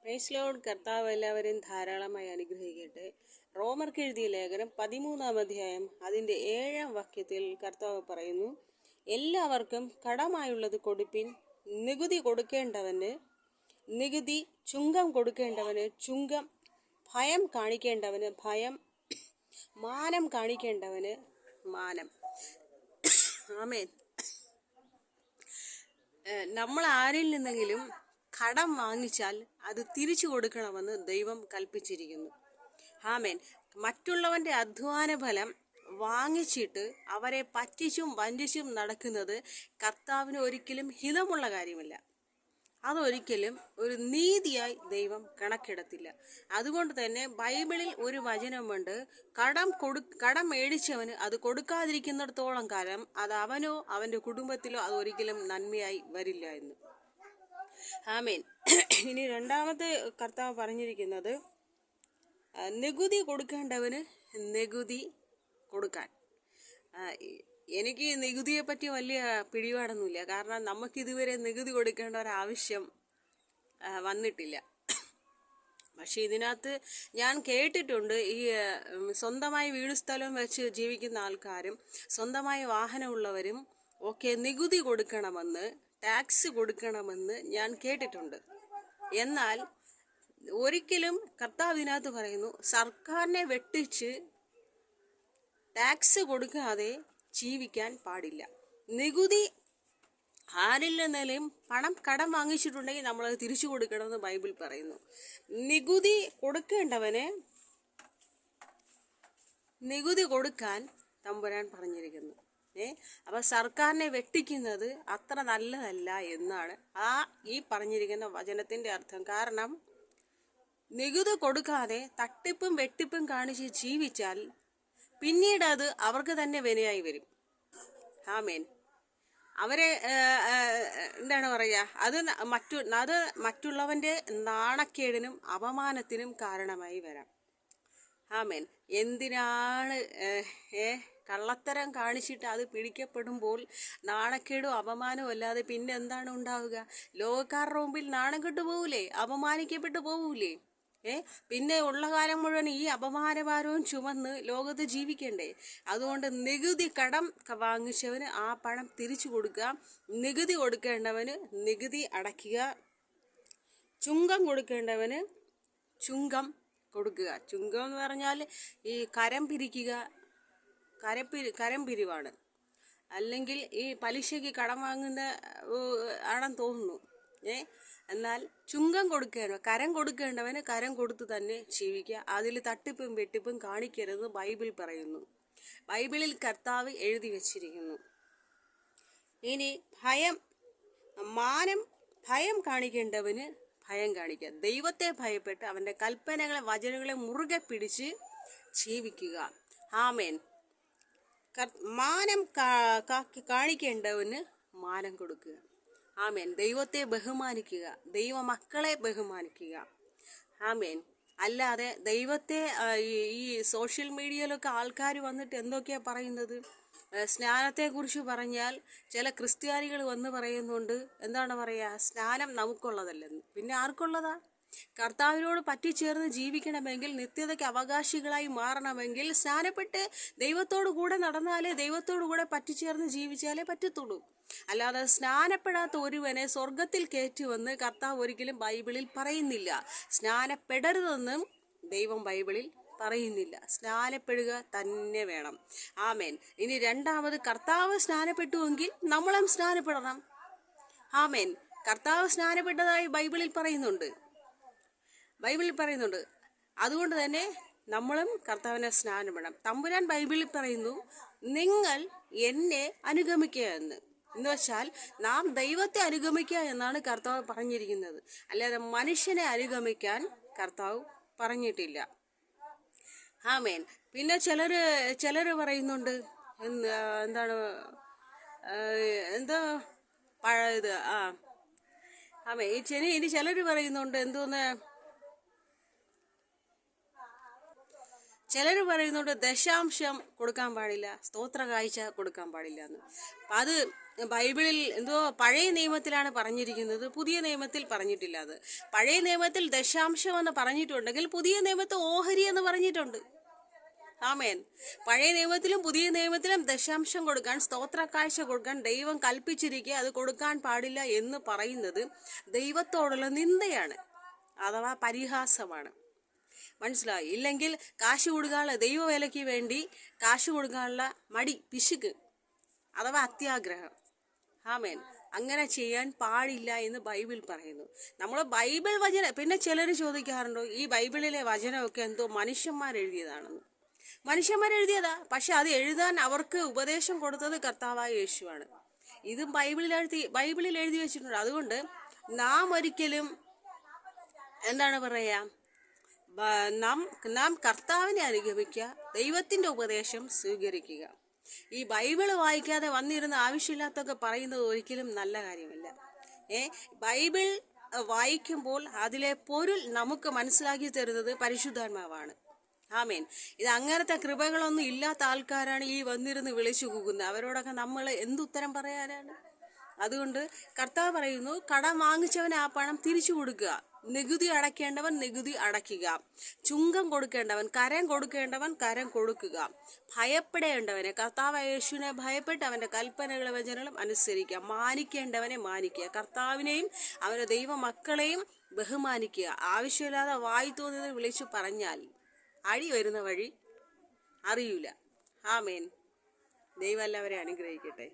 Praise Lord. കർത്താവ് എല്ലാവരെയും ധാരാളമായി അനുഗ്രഹിക്കട്ടെ. റോമർക്ക് എഴുതിയ ലേഖനം 13-ാം അധ്യായം അതിൻ്റെ 7-ാം വാക്യത്തിൽ കർത്താവ് പറയുന്നു, എല്ലാവർക്കും കടമായുള്ളത് കൊടുപ്പിൻ, നികുതി കൊടുക്കേണ്ടവന് നികുതി, ചുങ്കം കൊടുക്കേണ്ടവന് ചുങ്കം, ഭയം കാണിക്കേണ്ടവന് ഭയം, മാനം കാണിക്കേണ്ടവന് മാനം. ആമേൻ. നമ്മൾ ആരിൽ നിന്നെങ്കിലും കടം വാങ്ങിച്ചാൽ അത് തിരിച്ചു കൊടുക്കണമെന്ന് ദൈവം കൽപ്പിച്ചിരിക്കുന്നു. ആമേൻ. മറ്റുള്ളവൻ്റെ അധ്വാന ഫലം വാങ്ങിച്ചിട്ട് അവരെ പറ്റിച്ചും വഞ്ചിച്ചും നടക്കുന്നത് കർത്താവിന് ഒരിക്കലും ഹിതമുള്ള കാര്യമല്ല. അതൊരിക്കലും ഒരു നീതിയായി ദൈവം കണക്കിടത്തില്ല. അതുകൊണ്ട് തന്നെ ബൈബിളിൽ ഒരു വചനമുണ്ട്, കടം മേടിച്ചവന് അത് കൊടുക്കാതിരിക്കുന്നിടത്തോളം കാലം അത് അവനോ അവൻ്റെ കുടുംബത്തിലോ അതൊരിക്കലും നന്മയായി വരില്ല എന്ന്. ആമേൻ. ഇനി രണ്ടാമത്തെ കർത്താവ് പറഞ്ഞിരിക്കുന്നത്, നികുതി കൊടുക്കേണ്ടവന് നികുതി കൊടുക്കാൻ. എനിക്ക് നികുതിയെ പറ്റി വലിയ പിടിപാടൊന്നുമില്ല. കാരണം നമുക്കിതുവരെ നികുതി കൊടുക്കേണ്ട ഒരാവശ്യം വന്നിട്ടില്ല. പക്ഷെ ഇതിനകത്ത് ഞാൻ കേട്ടിട്ടുണ്ട്, ഈ സ്വന്തമായി വീട് സ്ഥലം വെച്ച് ജീവിക്കുന്ന ആൾക്കാരും സ്വന്തമായി വാഹനമുള്ളവരും ഒക്കെ നികുതി കൊടുക്കണമെന്ന്, ടാക്സ് കൊടുക്കണമെന്ന് ഞാൻ കേട്ടിട്ടുണ്ട്. എന്നാൽ ഒരിക്കലും കർത്താവ് ഇതിനകത്ത് പറയുന്നു, സർക്കാരിനെ വെട്ടിച്ച് ടാക്സ് കൊടുക്കാതെ ജീവിക്കാൻ പാടില്ല. നികുതി ആരിൽ നിന്നെങ്കിലും പണം കടം വാങ്ങിച്ചിട്ടുണ്ടെങ്കിൽ നമ്മളത് തിരിച്ചു കൊടുക്കണമെന്ന് ബൈബിൾ പറയുന്നു. നികുതി കൊടുക്കേണ്ടവന് നികുതി കൊടുക്കാൻ തമ്പുരാൻ പറഞ്ഞിരിക്കുന്നു. അപ്പം സർക്കാരിനെ വെട്ടിക്കുന്നത് അത്ര നല്ലതല്ല എന്നാണ് ഈ പറഞ്ഞിരിക്കുന്ന വചനത്തിൻ്റെ അർത്ഥം. കാരണം നികുതി കൊടുക്കാതെ തട്ടിപ്പും വെട്ടിപ്പും കാണിച്ച് ജീവിച്ചാൽ പിന്നീട് അത് അവർക്ക് തന്നെ വിനയായി വരും. ആമേൻ. അവരെ എന്താണ് പറയുക, അത് മറ്റുള്ളവൻ്റെ നാണക്കേടിനും അപമാനത്തിനും കാരണമായി വരാം. ആമേൻ. എന്തിനാണ് കള്ളത്തരം കാണിച്ചിട്ട് അത് പിടിക്കപ്പെടുമ്പോൾ നാണക്കേടും അപമാനവും അല്ലാതെ പിന്നെ എന്താണ് ഉണ്ടാവുക? ലോകക്കാരുടെ മുമ്പിൽ നാണം കെട്ടു പോകൂലേ, അപമാനിക്കപ്പെട്ടു പോകൂലേ? പിന്നെ ഉള്ള കാലം മുഴുവൻ ഈ അപമാനഭാരവും ചുമന്ന് ലോകത്ത് ജീവിക്കണ്ടേ? അതുകൊണ്ട് നികുതി, കടം വാങ്ങിച്ചവന് ആ പണം തിരിച്ചു കൊടുക്കുക, നികുതി കൊടുക്കേണ്ടവന് നികുതി അടയ്ക്കുക, ചുങ്കം കൊടുക്കേണ്ടവന് ചുങ്കം കൊടുക്കുക. ചുങ്കം എന്ന് പറഞ്ഞാൽ ഈ കരം പിരിക്കുക, കരം പിരിവാണ്. അല്ലെങ്കിൽ ഈ പലിശയ്ക്ക് കടം വാങ്ങുന്ന ആണെന്ന് തോന്നുന്നു. എന്നാൽ ചുങ്കം കരം കൊടുക്കേണ്ടവന് കരം കൊടുത്ത് തന്നെ ജീവിക്കുക. അതിൽ തട്ടിപ്പും വെട്ടിപ്പും കാണിക്കരുത് ബൈബിൾ പറയുന്നു. ബൈബിളിൽ കർത്താവ് എഴുതി വച്ചിരിക്കുന്നു. ഇനി ഭയം കാണിക്കേണ്ടവന് ഭയം കാണിക്കുക. ദൈവത്തെ ഭയപ്പെട്ട് അവൻ്റെ കൽപ്പനകളെ, വചനങ്ങളെ മുറുകെ പിടിച്ച് ജീവിക്കുക. ആമേൻ. മാനം കാണിക്കേണ്ടവന് മാനം കൊടുക്കുക. ആമേൻ. ദൈവത്തെ ബഹുമാനിക്കുക, ദൈവമക്കളെ ബഹുമാനിക്കുക. ആമേൻ. അല്ലാതെ ദൈവത്തെ ഈ സോഷ്യൽ മീഡിയയിലൊക്കെ ആൾക്കാർ വന്നിട്ട് എന്തൊക്കെയാണ് പറയുന്നത്? സ്നാനത്തെക്കുറിച്ച് പറഞ്ഞാൽ ചില ക്രിസ്ത്യാനികൾ വന്ന് പറയുന്നുണ്ട്, എന്താണ് പറയുക, സ്നാനം നമുക്കുള്ളതല്ലെന്ന്. പിന്നെ ആർക്കുള്ളതാ? കർത്താവിനോട് പറ്റിച്ചേർന്ന് ജീവിക്കണമെങ്കിൽ, നിത്യതയ്ക്ക് അവകാശികളായി മാറണമെങ്കിൽ സ്നാനപ്പെട്ട് ദൈവത്തോടു കൂടെ നടന്നാലേ, ദൈവത്തോടു കൂടെ പറ്റിച്ചേർന്ന് ജീവിച്ചാലേ പറ്റത്തുള്ളൂ. അല്ലാതെ സ്നാനപ്പെടാത്ത ഒരുവനെ സ്വർഗത്തിൽ കയറ്റുമെന്ന് കർത്താവ് ഒരിക്കലും ബൈബിളിൽ പറയുന്നില്ല. സ്നാനപ്പെടരുതെന്നും ദൈവം ബൈബിളിൽ പറയുന്നില്ല. സ്നാനപ്പെടുക തന്നെ വേണം. ആമേൻ. ഇനി രണ്ടാമത്, കർത്താവ് സ്നാനപ്പെട്ടുവെങ്കിൽ നമ്മളും സ്നാനപ്പെടണം. ആമേൻ. കർത്താവ് സ്നാനപ്പെട്ടതായി ബൈബിളിൽ പറയുന്നുണ്ട്. അതുകൊണ്ട് തന്നെ നമ്മളും കർത്താവിനെ സ്നാനപ്പെടണം. തമ്പുരാൻ ബൈബിളിൽ പറയുന്നു, നിങ്ങൾ എന്നെ അനുഗമിക്കുക എന്ന് വെച്ചാൽ നാം ദൈവത്തെ അനുഗമിക്കുക എന്നാണ് കർത്താവ് പറഞ്ഞിരിക്കുന്നത്. അല്ലാതെ മനുഷ്യനെ അനുഗമിക്കാൻ കർത്താവ് പറഞ്ഞിട്ടില്ല. ആമേൻ. പിന്നെ ചിലർ പറയുന്നുണ്ട്, എന്താണ് എന്താ ഇത് ആമേൻ. ഇനി ചിലർ പറയുന്നുണ്ട്, ചിലർ പറയുന്നുണ്ട് ദശാംശം കൊടുക്കാൻ പാടില്ല, സ്തോത്ര കാഴ്ച കൊടുക്കാൻ പാടില്ല എന്ന്. അത് ബൈബിളിൽ എന്തോ പഴയ നിയമത്തിലാണ് പറഞ്ഞിരിക്കുന്നത്, പുതിയ നിയമത്തിൽ പറഞ്ഞിട്ടില്ല. അത് പഴയ നിയമത്തിൽ ദശാംശം എന്ന് പറഞ്ഞിട്ടുണ്ടെങ്കിൽ പുതിയ നിയമത്തിൽ ഓഹരി എന്ന് പറഞ്ഞിട്ടുണ്ട്. ആമേൻ. പഴയ നിയമത്തിലും പുതിയ നിയമത്തിലും ദശാംശം കൊടുക്കാൻ, സ്തോത്ര കാഴ്ച കൊടുക്കാൻ ദൈവം കൽപ്പിച്ചിരിക്കുക. അത് കൊടുക്കാൻ പാടില്ല എന്ന് പറയുന്നത് ദൈവത്തോടുള്ള നിന്ദയാണ്, അഥവാ പരിഹാസമാണ്. മനസ്സിലായി? ഇല്ലെങ്കിൽ കാശ് കൊടുക്കാനുള്ള, ദൈവവേലയ്ക്ക് വേണ്ടി കാശ് കൊടുക്കാനുള്ള മടി, പിശുക്ക് അഥവാ അത്യാഗ്രഹം. ആമേൻ. അങ്ങനെ ചെയ്യാൻ പാടില്ല എന്ന് ബൈബിൾ പറയുന്നു. നമ്മൾ ബൈബിൾ വചനം, പിന്നെ ചിലർ ചോദിക്കാറുണ്ടോ ഈ ബൈബിളിലെ വചനമൊക്കെ എന്തോ മനുഷ്യന്മാരെഴുതിയതാണെന്ന്. മനുഷ്യന്മാരെഴുതിയതാ, പക്ഷെ അത് എഴുതാൻ അവർക്ക് ഉപദേശം കൊടുത്തത് കർത്താവായ യേശുവാണ്. ഇതും ബൈബിളിൽ എഴുതി വെച്ചിട്ടുണ്ട്. അതുകൊണ്ട് നാം ഒരിക്കലും എന്താണ് പറയാ, നാം കർത്താവിനെ അനുഗമിക്കുക, ദൈവത്തിന്റെ ഉപദേശം സ്വീകരിക്കുക. ഈ ബൈബിള് വായിക്കാതെ വന്നിരുന്ന ആവശ്യമില്ലാത്തൊക്കെ പറയുന്നത് ഒരിക്കലും നല്ല കാര്യമല്ല. ബൈബിൾ വായിക്കുമ്പോൾ അതിലെ പൊരുൾ നമുക്ക് മനസ്സിലാക്കി തരുന്നത് പരിശുദ്ധാത്മാവാണ്. ആമേൻ. ഇത് അങ്ങനത്തെ കൃപകളൊന്നും ഇല്ലാത്ത ആൾക്കാരാണ് ഈ വന്നിരുന്ന് വിളിച്ചു കൂകുന്നത്. അവരോടൊക്കെ നമ്മൾ എന്തുത്തരം പറയാനാണ്? അതുകൊണ്ട് കർത്താവ് പറയുന്നു, കടം വാങ്ങിച്ചവന് ആ പണം തിരിച്ചു കൊടുക്കുക, നികുതി അടയ്ക്കേണ്ടവൻ നികുതി അടയ്ക്കുക, ചുങ്കം കൊടുക്കേണ്ടവൻ, കരം കൊടുക്കേണ്ടവൻ കരം കൊടുക്കുക, ഭയപ്പെടേണ്ടവനെ, കർത്താവ് യേശുവിനെ ഭയപ്പെട്ട് അവന്റെ കൽപ്പനകളും വചനങ്ങളും അനുസരിക്കുക, മാനിക്കേണ്ടവനെ മാനിക്കുക, കർത്താവിനെയും അവന്റെ ദൈവ മക്കളെയും ബഹുമാനിക്കുക. ആവശ്യമില്ലാതെ വായി തോന്നിയത് വിളിച്ചു പറഞ്ഞാൽ അടി വരുന്ന വഴി അറിയൂല. ആമേൻ. ദൈവം എല്ലാവരെയും അനുഗ്രഹിക്കട്ടെ.